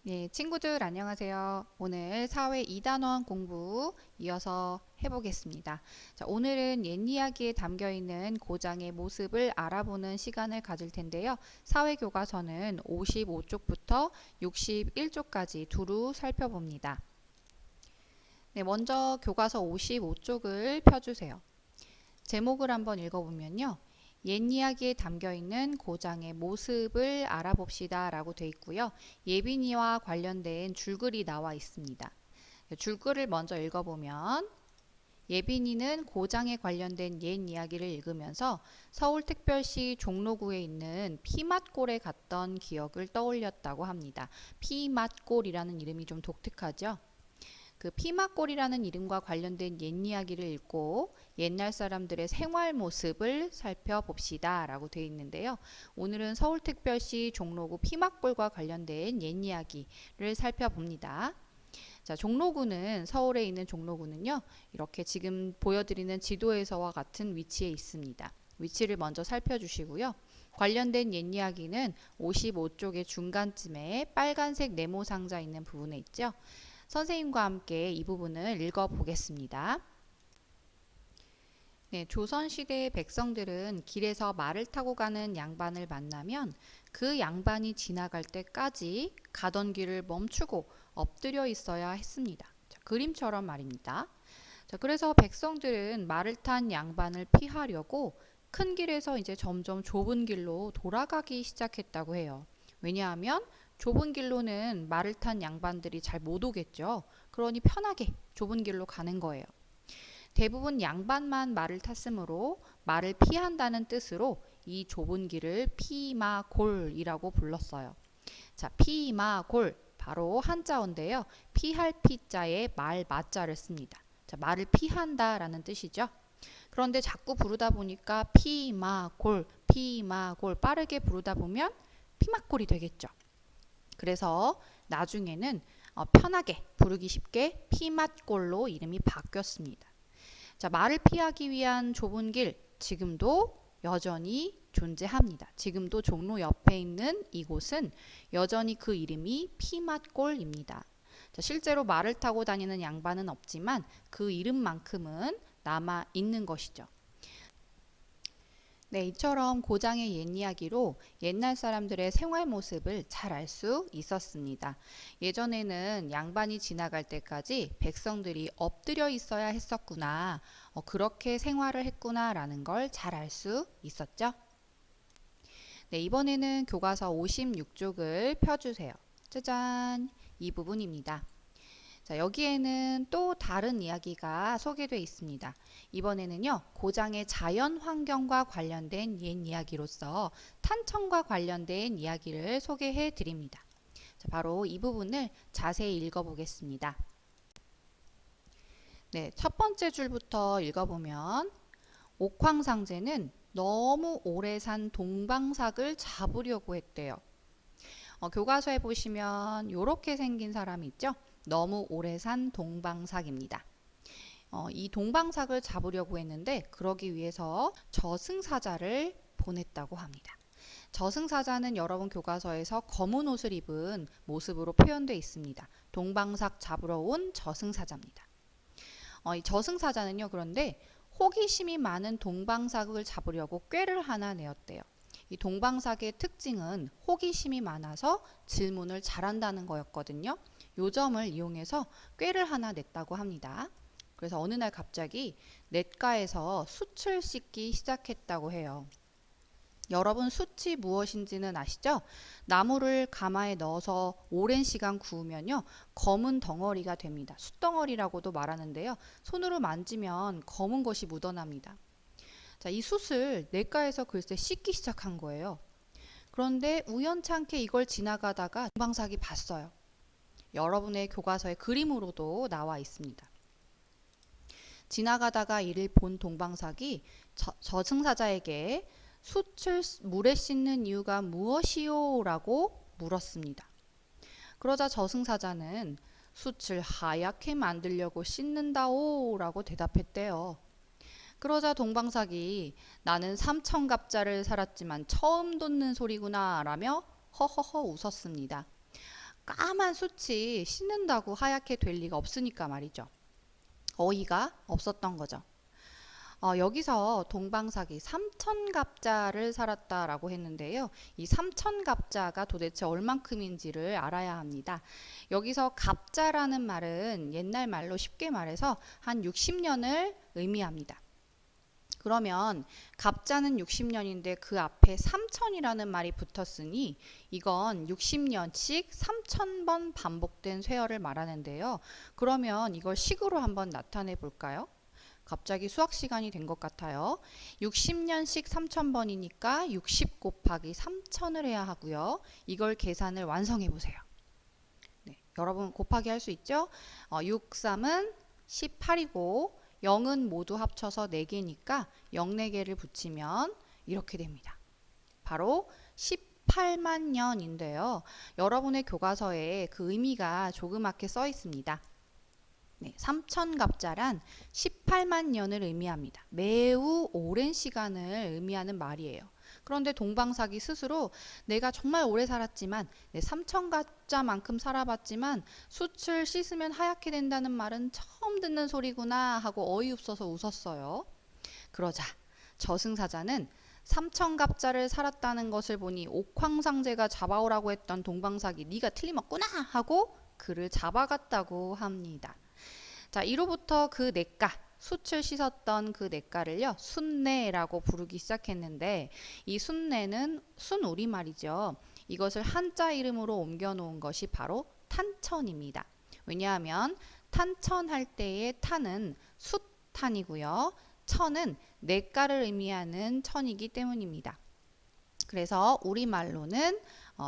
네, 친구들 안녕하세요. 오늘 사회 2단원 공부 이어서 해보겠습니다. 자, 오늘은 옛 이야기에 담겨 있는 고장의 모습을 알아보는 시간을 가질 텐데요. 사회교과서는 55쪽부터 61쪽까지 두루 살펴봅니다. 네, 먼저 교과서 55쪽을 펴주세요. 제목을 한번 읽어보면요. 옛 이야기에 담겨있는 고장의 모습을 알아봅시다 라고 되어 있고요. 예빈이와 관련된 줄글이 나와 있습니다. 줄글을 먼저 읽어보면 예빈이는 고장에 관련된 옛 이야기를 읽으면서 서울특별시 종로구에 있는 피맛골에 갔던 기억을 떠올렸다고 합니다. 피맛골이라는 이름이 좀 독특하죠? 그 피맛골이라는 이름과 관련된 옛 이야기를 읽고 옛날 사람들의 생활 모습을 살펴봅시다 라고 되어 있는데요. 오늘은 서울특별시 종로구 피맛골과 관련된 옛 이야기를 살펴봅니다. 자, 종로구는 서울에 있는 종로구는요. 이렇게 지금 보여드리는 지도에서와 같은 위치에 있습니다. 위치를 먼저 살펴주시고요. 관련된 옛 이야기는 55쪽의 중간쯤에 빨간색 네모 상자 있는 부분에 있죠. 선생님과 함께 이 부분을 읽어보겠습니다. 네, 조선시대의 백성들은 길에서 말을 타고 가는 양반을 만나면 그 양반이 지나갈 때까지 가던 길을 멈추고 엎드려 있어야 했습니다. 자, 그림처럼 말입니다. 자, 그래서 백성들은 말을 탄 양반을 피하려고 큰 길에서 이제 점점 좁은 길로 돌아가기 시작했다고 해요. 왜냐하면 좁은 길로는 말을 탄 양반들이 잘 못 오겠죠. 그러니 편하게 좁은 길로 가는 거예요. 대부분 양반만 말을 탔으므로 말을 피한다는 뜻으로 이 좁은 길을 피마골이라고 불렀어요. 자, 피마골 바로 한자어인데요. 피할 피자에 말 마자를 씁니다. 자, 말을 피한다라는 뜻이죠. 그런데 자꾸 부르다 보니까 피마골, 피마골 빠르게 부르다 보면 피맛골이 되겠죠. 그래서 나중에는 편하게 부르기 쉽게 피맛골로 이름이 바뀌었습니다. 자, 말을 피하기 위한 좁은 길 지금도 여전히 존재합니다. 지금도 종로 옆에 있는 이곳은 여전히 그 이름이 피맛골입니다. 자, 실제로 말을 타고 다니는 양반은 없지만 그 이름만큼은 남아 있는 것이죠. 네, 이처럼 고장의 옛 이야기로 옛날 사람들의 생활 모습을 잘 알 수 있었습니다. 예전에는 양반이 지나갈 때까지 백성들이 엎드려 있어야 했었구나, 그렇게 생활을 했구나라는 걸 잘 알 수 있었죠. 네, 이번에는 교과서 56쪽을 펴주세요. 짜잔! 이 부분입니다. 자, 여기에는 또 다른 이야기가 소개되어 있습니다. 이번에는요, 고장의 자연 환경과 관련된 옛 이야기로서 탄천과 관련된 이야기를 소개해 드립니다. 자, 바로 이 부분을 자세히 읽어보겠습니다. 네, 첫 번째 줄부터 읽어보면 옥황상제는 너무 오래 산 동방삭을 잡으려고 했대요. 교과서에 보시면 이렇게 생긴 사람이 있죠? 너무 오래 산 동방삭입니다. 이 동방삭을 잡으려고 했는데 그러기 위해서 저승사자를 보냈다고 합니다. 저승사자는 여러분 교과서에서 검은 옷을 입은 모습으로 표현되어 있습니다. 동방삭 잡으러 온 저승사자입니다. 이 저승사자는요, 그런데 호기심이 많은 동방삭을 잡으려고 꾀를 하나 내었대요. 이 동방삭의 특징은 호기심이 많아서 질문을 잘한다는 거였거든요. 요 점을 이용해서 꾀를 하나 냈다고 합니다. 그래서 어느 날 갑자기 냇가에서 숯을 씻기 시작했다고 해요. 여러분, 숯이 무엇인지는 아시죠? 나무를 가마에 넣어서 오랜 시간 구우면요, 검은 덩어리가 됩니다. 숯덩어리라고도 말하는데요. 손으로 만지면 검은 것이 묻어납니다. 자, 이 숯을 냇가에서 글쎄 씻기 시작한 거예요. 그런데 우연찮게 이걸 지나가다가 동방삭이 봤어요. 여러분의 교과서에 그림으로도 나와 있습니다. 지나가다가 이를 본 동방삭이 저승사자에게 숯을 물에 씻는 이유가 무엇이요? 라고 물었습니다. 그러자 저승사자는 숯을 하얗게 만들려고 씻는다오 라고 대답했대요. 그러자 동방삭이 나는 삼천갑자를 살았지만 처음 듣는 소리구나 라며 허허허 웃었습니다. 까만 숯이 씻는다고 하얗게 될 리가 없으니까 말이죠. 어이가 없었던 거죠. 여기서 동방사기 삼천갑자를 살았다라고 했는데요. 이 삼천갑자가 도대체 얼만큼인지를 알아야 합니다. 여기서 갑자라는 말은 옛날 말로 쉽게 말해서 한 60년을 의미합니다. 그러면 갑자는 60년인데 그 앞에 3000이라는 말이 붙었으니 이건 60년씩 3000번 반복된 쇠열을 말하는데요. 그러면 이걸 식으로 한번 나타내 볼까요? 갑자기 수학 시간이 된 것 같아요. 60년씩 3000번이니까 60 곱하기 3000을 해야 하고요. 이걸 계산을 완성해 보세요. 네, 여러분 곱하기 할 수 있죠? 6, 3은 18이고 0은 모두 합쳐서 4개니까 0, 4개를 붙이면 이렇게 됩니다. 바로 18만 년인데요. 여러분의 교과서에 그 의미가 조그맣게 써 있습니다. 네, 삼천갑자란 18만 년을 의미합니다. 매우 오랜 시간을 의미하는 말이에요. 그런데 동방사기 스스로 내가 정말 오래 살았지만 삼천갑자만큼 살아봤지만 숯을 씻으면 하얗게 된다는 말은 처음 듣는 소리구나 하고 어이없어서 웃었어요. 그러자 저승사자는 삼천갑자를 살았다는 것을 보니 옥황상제가 잡아오라고 했던 동방사기 네가 틀림없구나 하고 그를 잡아갔다고 합니다. 자, 이로부터 그 냇가, 숯을 씻었던 그 냇가를요, 숯내라고 부르기 시작했는데 이 숯내는 순우리말이죠. 이것을 한자 이름으로 옮겨 놓은 것이 바로 탄천입니다. 왜냐하면 탄천할 때의 탄은 숯탄이고요. 천은 냇가를 의미하는 천이기 때문입니다. 그래서 우리말로는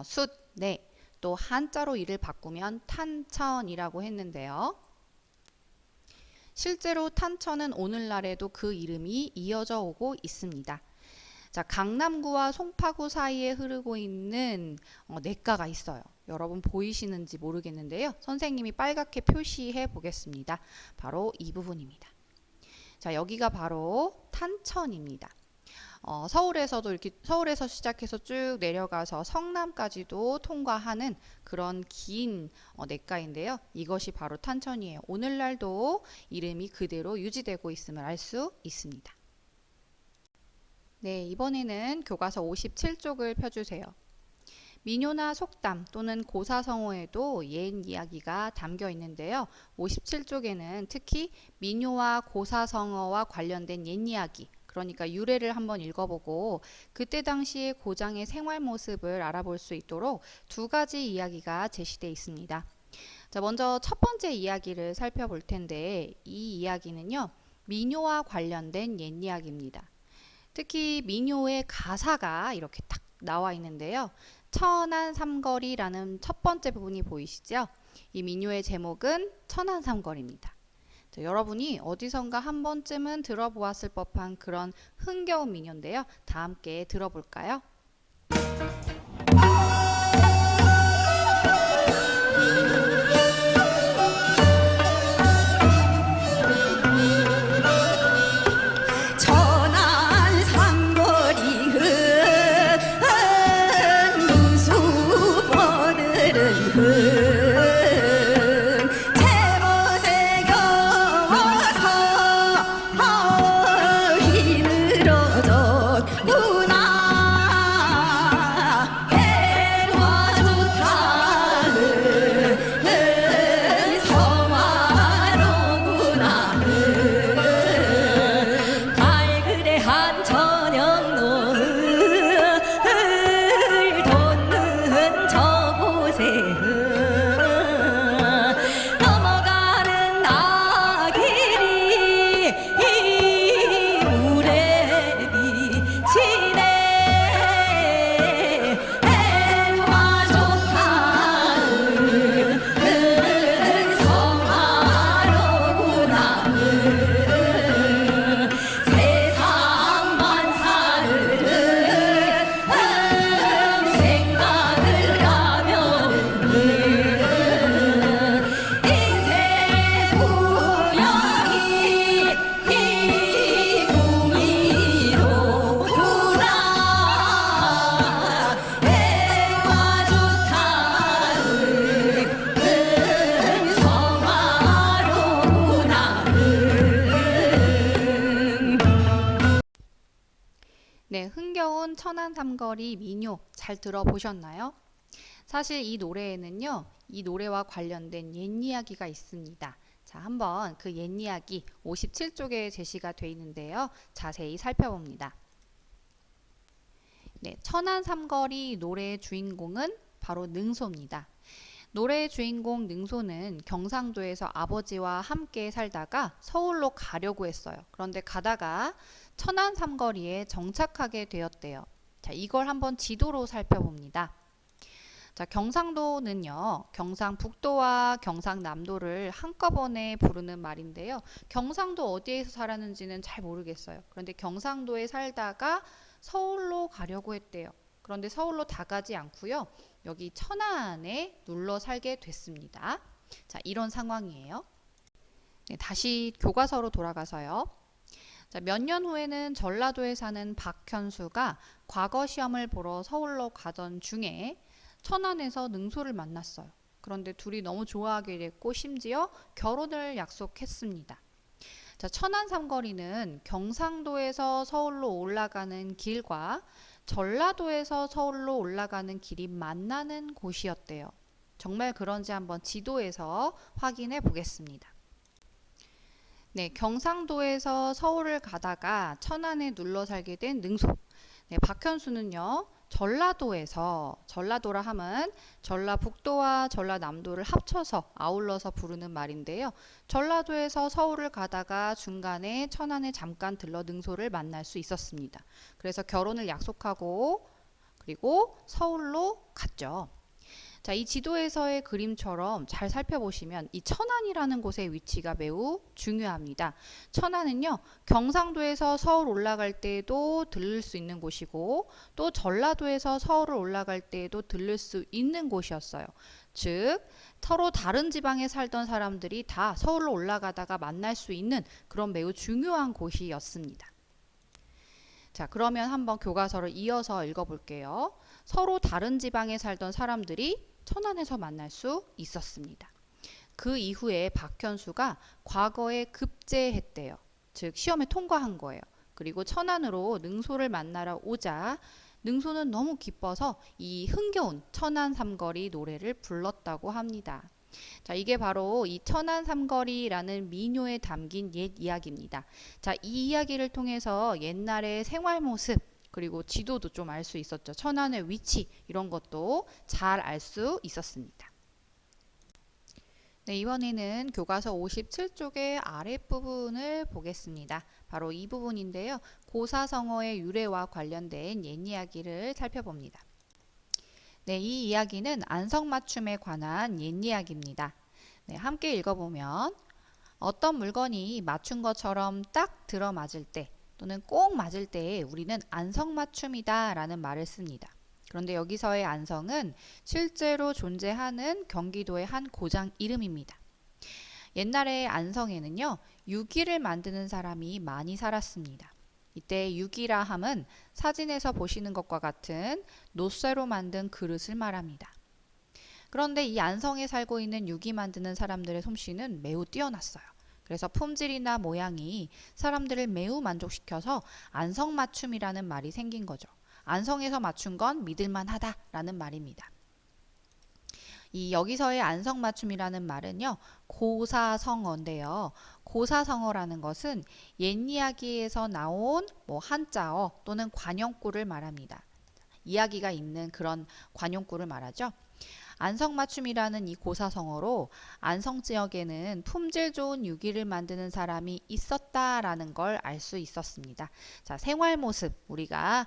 숯내, 또 한자로 이를 바꾸면 탄천이라고 했는데요. 실제로 탄천은 오늘날에도 그 이름이 이어져 오고 있습니다. 자, 강남구와 송파구 사이에 흐르고 있는 냇가가 있어요. 여러분 보이시는지 모르겠는데요. 선생님이 빨갛게 표시해 보겠습니다. 바로 이 부분입니다. 자, 여기가 바로 탄천입니다. 서울에서도 이렇게 서울에서 시작해서 쭉 내려가서 성남까지도 통과하는 그런 긴 냇가인데요. 이것이 바로 탄천이에요. 오늘날도 이름이 그대로 유지되고 있음을 알 수 있습니다. 네, 이번에는 교과서 57쪽을 펴주세요. 민요나 속담 또는 고사성어에도 옛 이야기가 담겨 있는데요. 57쪽에는 특히 민요와 고사성어와 관련된 옛 이야기, 그러니까 유래를 한번 읽어보고 그때 당시의 고장의 생활 모습을 알아볼 수 있도록 두 가지 이야기가 제시되어 있습니다. 자, 먼저 첫 번째 이야기를 살펴볼 텐데 이 이야기는요, 민요와 관련된 옛 이야기입니다. 특히 민요의 가사가 이렇게 딱 나와 있는데요. 천안삼거리라는 첫 번째 부분이 보이시죠? 이 민요의 제목은 천안삼거리입니다. 자, 여러분이 어디선가 한 번쯤은 들어보았을 법한 그런 흥겨운 민요인데요. 다 함께 들어볼까요? 천안 삼거리 민요 잘 들어보셨나요? 사실 이 노래에는요, 이 노래와 관련된 옛 이야기가 있습니다. 자, 한번 그 옛 이야기 57쪽에 제시가 되어 있는데요. 자세히 살펴봅니다. 네, 천안 삼거리 노래의 주인공은 바로 능소입니다. 노래의 주인공 능소는 경상도에서 아버지와 함께 살다가 서울로 가려고 했어요. 그런데 가다가 천안 삼거리에 정착하게 되었대요. 자, 이걸 한번 지도로 살펴봅니다. 자, 경상도는요, 경상북도와 경상남도를 한꺼번에 부르는 말인데요. 경상도 어디에서 살았는지는 잘 모르겠어요. 그런데 경상도에 살다가 서울로 가려고 했대요. 그런데 서울로 다 가지 않고요. 여기 천안에 눌러 살게 됐습니다. 자, 이런 상황이에요. 네, 다시 교과서로 돌아가서요. 자, 몇 년 후에는 전라도에 사는 박현수가 과거 시험을 보러 서울로 가던 중에 천안에서 능소를 만났어요. 그런데 둘이 너무 좋아하게 됐고 심지어 결혼을 약속했습니다. 자, 천안 삼거리는 경상도에서 서울로 올라가는 길과 전라도에서 서울로 올라가는 길이 만나는 곳이었대요. 정말 그런지 한번 지도에서 확인해 보겠습니다. 네, 경상도에서 서울을 가다가 천안에 눌러 살게 된 능소. 네, 박현수는요, 전라도라 하면 전라북도와 전라남도를 합쳐서 아울러서 부르는 말인데요. 전라도에서 서울을 가다가 중간에 천안에 잠깐 들러 능소를 만날 수 있었습니다. 그래서 결혼을 약속하고 그리고 서울로 갔죠. 자, 이 지도에서의 그림처럼 잘 살펴보시면 이 천안이라는 곳의 위치가 매우 중요합니다. 천안은요, 경상도에서 서울 올라갈 때에도 들를 수 있는 곳이고 또 전라도에서 서울을 올라갈 때에도 들를 수 있는 곳이었어요. 즉, 서로 다른 지방에 살던 사람들이 다 서울로 올라가다가 만날 수 있는 그런 매우 중요한 곳이었습니다. 자, 그러면 한번 교과서를 이어서 읽어볼게요. 서로 다른 지방에 살던 사람들이 천안에서 만날 수 있었습니다. 그 이후에 박현수가 과거에 급제했대요. 즉 시험에 통과한 거예요. 그리고 천안으로 능소를 만나러 오자 능소는 너무 기뻐서 이 흥겨운 천안 삼거리 노래를 불렀다고 합니다. 자, 이게 바로 이 천안 삼거리라는 민요에 담긴 옛 이야기입니다. 자, 이 이야기를 통해서 옛날의 생활 모습 그리고 지도도 좀 알 수 있었죠. 천안의 위치 이런 것도 잘 알 수 있었습니다. 네, 이번에는 교과서 57쪽의 아랫부분을 보겠습니다. 바로 이 부분인데요. 고사성어의 유래와 관련된 옛 이야기를 살펴봅니다. 네, 이 이야기는 안성맞춤에 관한 옛 이야기입니다. 네, 함께 읽어보면 어떤 물건이 맞춘 것처럼 딱 들어맞을 때 또는 꼭 맞을 때에 우리는 안성맞춤이다 라는 말을 씁니다. 그런데 여기서의 안성은 실제로 존재하는 경기도의 한 고장 이름입니다. 옛날에 안성에는요, 유기를 만드는 사람이 많이 살았습니다. 이때 유기라 함은 사진에서 보시는 것과 같은 노쇠로 만든 그릇을 말합니다. 그런데 이 안성에 살고 있는 유기 만드는 사람들의 솜씨는 매우 뛰어났어요. 그래서 품질이나 모양이 사람들을 매우 만족시켜서 안성맞춤이라는 말이 생긴 거죠. 안성에서 맞춘 건 믿을만하다라는 말입니다. 이 여기서의 안성맞춤이라는 말은요, 고사성어인데요. 고사성어라는 것은 옛 이야기에서 나온 한자어 또는 관용구를 말합니다. 이야기가 있는 그런 관용구를 말하죠. 안성맞춤이라는 이 고사성어로 안성 지역에는 품질 좋은 유기를 만드는 사람이 있었다라는 걸 알 수 있었습니다. 자, 생활 모습 우리가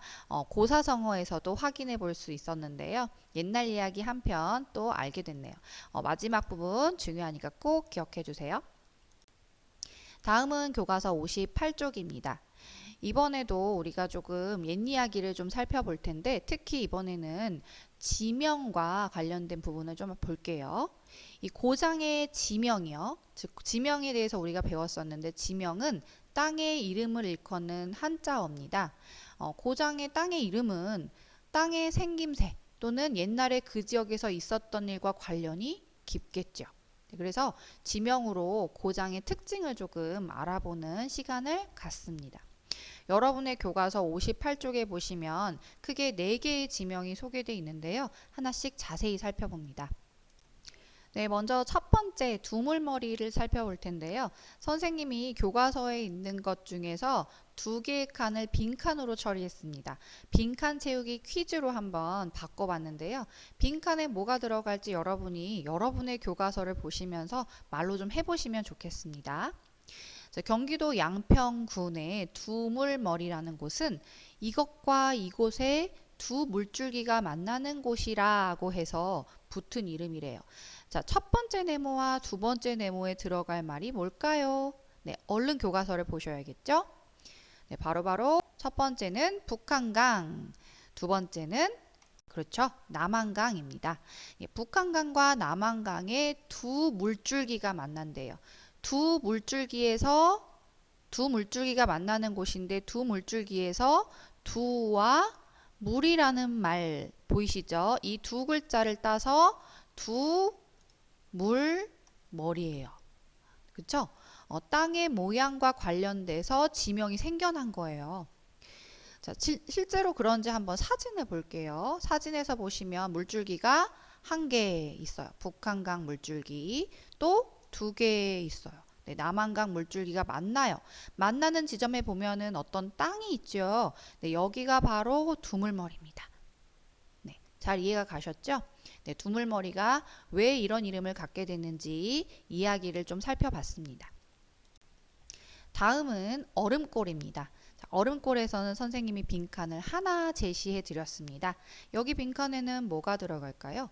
고사성어에서도 확인해 볼 수 있었는데요. 옛날 이야기 한편 또 알게 됐네요. 마지막 부분 중요하니까 꼭 기억해 주세요. 다음은 교과서 58쪽입니다. 이번에도 우리가 조금 옛 이야기를 좀 살펴볼 텐데 특히 이번에는 지명과 관련된 부분을 좀 볼게요. 이 고장의 지명이요. 즉 지명에 대해서 우리가 배웠었는데 지명은 땅의 이름을 일컫는 한자어입니다. 고장의 땅의 이름은 땅의 생김새 또는 옛날에 그 지역에서 있었던 일과 관련이 깊겠죠. 그래서 지명으로 고장의 특징을 조금 알아보는 시간을 갖습니다. 여러분의 교과서 58쪽에 보시면 크게 4개의 지명이 소개되어 있는데요. 하나씩 자세히 살펴봅니다. 네, 먼저 첫 번째 두물머리를 살펴볼 텐데요. 선생님이 교과서에 있는 것 중에서 2개의 칸을 빈칸으로 처리했습니다. 빈칸 채우기 퀴즈로 한번 바꿔봤는데요. 빈칸에 뭐가 들어갈지 여러분이 여러분의 교과서를 보시면서 말로 좀 해보시면 좋겠습니다. 자, 경기도 양평군의 두물머리라는 곳은 이것과 이곳에 두 물줄기가 만나는 곳이라고 해서 붙은 이름이래요. 자, 첫 번째 네모와 두 번째 네모에 들어갈 말이 뭘까요? 네, 얼른 교과서를 보셔야겠죠? 네, 바로 첫 번째는 북한강, 두 번째는 그렇죠, 남한강입니다. 예, 북한강과 남한강에 두 물줄기가 만난대요. 두 물줄기가 만나는 곳인데 두 물줄기에서 두와 물이라는 말 보이시죠? 이 두 글자를 따서 두물머리예요. 그쵸? 땅의 모양과 관련돼서 지명이 생겨난 거예요. 자, 실제로 그런지 한번 사진을 볼게요. 사진에서 보시면 물줄기가 한 개 있어요. 북한강 물줄기. 또 2개 있어요. 네, 남한강 물줄기가 만나요. 만나는 지점에 보면은 어떤 땅이 있죠. 네, 여기가 바로 두물머리입니다. 네, 잘 이해가 가셨죠? 네, 두물머리가 왜 이런 이름을 갖게 됐는지 이야기를 좀 살펴봤습니다. 다음은 얼음골입니다. 자, 얼음골에서는 선생님이 빈칸을 하나 제시해 드렸습니다. 여기 빈칸에는 뭐가 들어갈까요?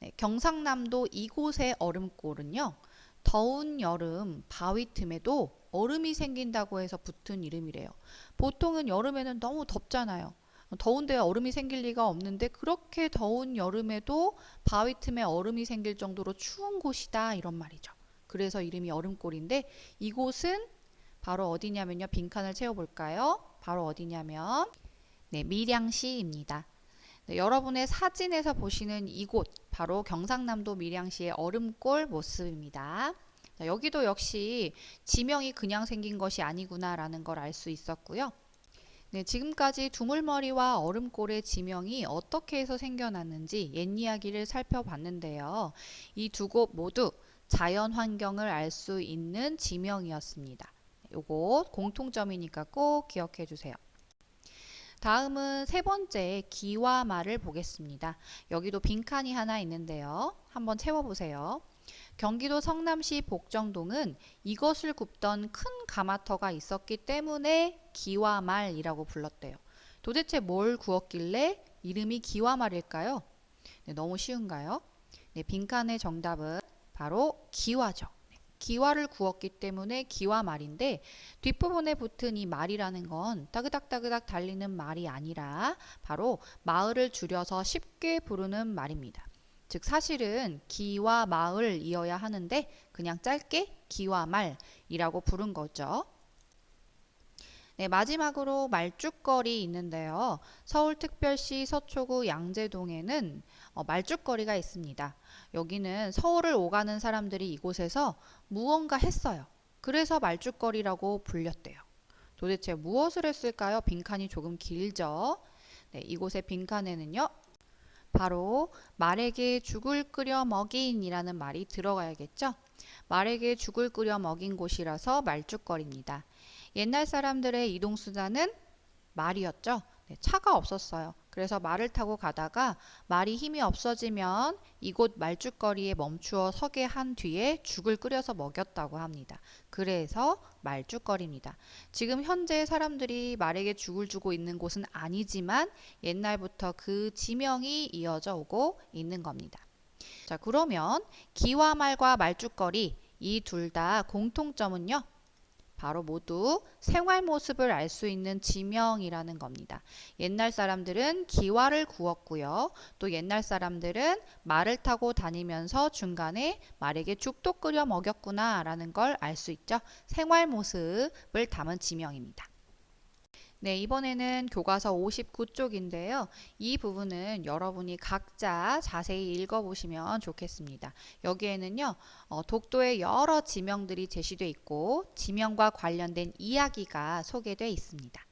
네, 경상남도 이곳의 얼음골은요. 더운 여름 바위 틈에도 얼음이 생긴다고 해서 붙은 이름이래요. 보통은 여름에는 너무 덥잖아요. 더운데 얼음이 생길 리가 없는데 그렇게 더운 여름에도 바위 틈에 얼음이 생길 정도로 추운 곳이다 이런 말이죠. 그래서 이름이 얼음골인데 이곳은 바로 어디냐면요. 빈칸을 채워볼까요? 바로 어디냐면 네, 밀양시입니다. 네, 여러분의 사진에서 보시는 이곳 바로 경상남도 밀양시의 얼음골 모습입니다. 자, 여기도 역시 지명이 그냥 생긴 것이 아니구나 라는 걸 알 수 있었고요. 네, 지금까지 두물머리와 얼음골의 지명이 어떻게 해서 생겨났는지 옛 이야기를 살펴봤는데요. 이 두 곳 모두 자연 환경을 알 수 있는 지명이었습니다. 요거 공통점이니까 꼭 기억해 주세요. 다음은 세 번째 기와말을 보겠습니다. 여기도 빈칸이 하나 있는데요. 한번 채워보세요. 경기도 성남시 복정동은 이것을 굽던 큰 가마터가 있었기 때문에 기와말이라고 불렀대요. 도대체 뭘 구웠길래 이름이 기와말일까요? 네, 너무 쉬운가요? 네, 빈칸의 정답은 바로 기와죠. 기와를 구웠기 때문에 기와말인데 뒷부분에 붙은 이 말이라는 건 따그닥따그닥 달리는 말이 아니라 바로 마을을 줄여서 쉽게 부르는 말입니다. 즉 사실은 기와 마을 이어야 하는데 그냥 짧게 기와말이라고 부른 거죠. 네, 마지막으로 말죽거리 있는데요. 서울특별시 서초구 양재동에는 말죽거리가 있습니다. 여기는 서울을 오가는 사람들이 이곳에서 무언가 했어요. 그래서 말죽거리라고 불렸대요. 도대체 무엇을 했을까요? 빈칸이 조금 길죠? 네, 이곳의 빈칸에는요. 바로 말에게 죽을 끓여 먹인이라는 말이 들어가야겠죠? 말에게 죽을 끓여 먹인 곳이라서 말죽거리입니다. 옛날 사람들의 이동수단은 말이었죠. 네, 차가 없었어요. 그래서 말을 타고 가다가 말이 힘이 없어지면 이곳 말죽거리에 멈추어 서게 한 뒤에 죽을 끓여서 먹였다고 합니다. 그래서 말죽거리입니다. 지금 현재 사람들이 말에게 죽을 주고 있는 곳은 아니지만 옛날부터 그 지명이 이어져 오고 있는 겁니다. 자, 그러면 기와말과 말죽거리 이 둘 다 공통점은요. 바로 모두 생활 모습을 알 수 있는 지명이라는 겁니다. 옛날 사람들은 기와를 구웠고요. 또 옛날 사람들은 말을 타고 다니면서 중간에 말에게 죽도 끓여 먹였구나 라는 걸 알 수 있죠. 생활 모습을 담은 지명입니다. 네, 이번에는 교과서 59쪽인데요. 이 부분은 여러분이 각자 자세히 읽어보시면 좋겠습니다. 여기에는요, 독도의 여러 지명들이 제시되어 있고, 지명과 관련된 이야기가 소개되어 있습니다.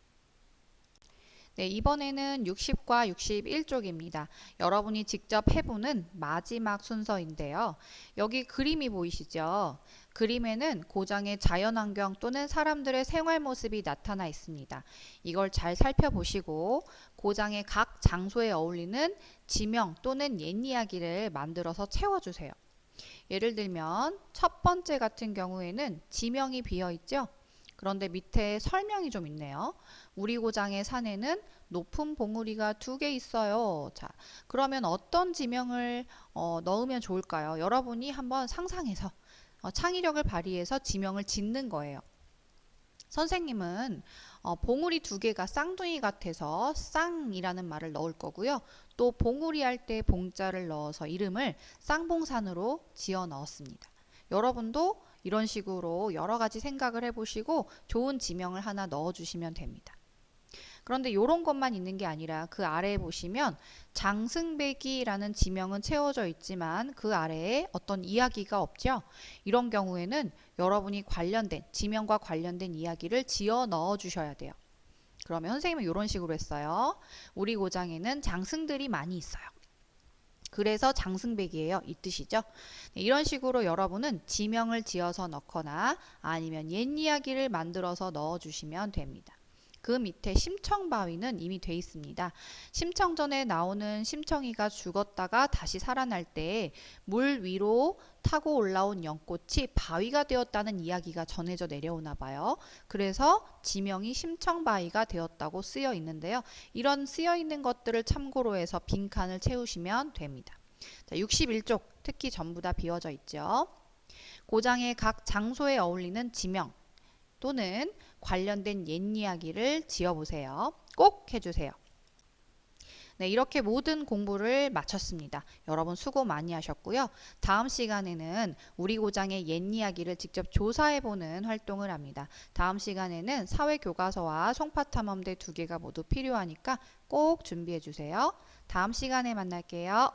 네, 이번에는 60과 61쪽입니다. 여러분이 직접 해보는 마지막 순서인데요. 여기 그림이 보이시죠? 그림에는 고장의 자연환경 또는 사람들의 생활 모습이 나타나 있습니다. 이걸 잘 살펴보시고 고장의 각 장소에 어울리는 지명 또는 옛 이야기를 만들어서 채워주세요. 예를 들면 첫 번째 같은 경우에는 지명이 비어 있죠? 그런데 밑에 설명이 좀 있네요. 우리 고장의 산에는 높은 봉우리가 2개 있어요. 자, 그러면 어떤 지명을 넣으면 좋을까요? 여러분이 한번 상상해서 창의력을 발휘해서 지명을 짓는 거예요. 선생님은 봉우리 2개가 쌍둥이 같아서 쌍이라는 말을 넣을 거고요. 또 봉우리 할 때 봉자를 넣어서 이름을 쌍봉산으로 지어 넣었습니다. 여러분도 이런 식으로 여러 가지 생각을 해보시고 좋은 지명을 하나 넣어주시면 됩니다. 그런데 이런 것만 있는 게 아니라 그 아래에 보시면 장승배기라는 지명은 채워져 있지만 그 아래에 어떤 이야기가 없죠. 이런 경우에는 여러분이 관련된 지명과 관련된 이야기를 지어 넣어 주셔야 돼요. 그러면 선생님은 이런 식으로 했어요. 우리 고장에는 장승들이 많이 있어요. 그래서 장승배기예요. 이 뜻이죠. 네, 이런 식으로 여러분은 지명을 지어서 넣거나 아니면 옛 이야기를 만들어서 넣어주시면 됩니다. 그 밑에 심청바위는 이미 돼 있습니다. 심청전에 나오는 심청이가 죽었다가 다시 살아날 때 물 위로 타고 올라온 연꽃이 바위가 되었다는 이야기가 전해져 내려오나 봐요. 그래서 지명이 심청바위가 되었다고 쓰여 있는데요. 이런 쓰여 있는 것들을 참고로 해서 빈칸을 채우시면 됩니다. 자, 61쪽 특히 전부 다 비워져 있죠. 고장의 각 장소에 어울리는 지명 또는 관련된 옛 이야기를 지어보세요. 꼭 해주세요. 네, 이렇게 모든 공부를 마쳤습니다. 여러분 수고 많이 하셨고요. 다음 시간에는 우리 고장의 옛 이야기를 직접 조사해보는 활동을 합니다. 다음 시간에는 사회교과서와 송파탐험대 2개가 모두 필요하니까 꼭 준비해주세요. 다음 시간에 만날게요.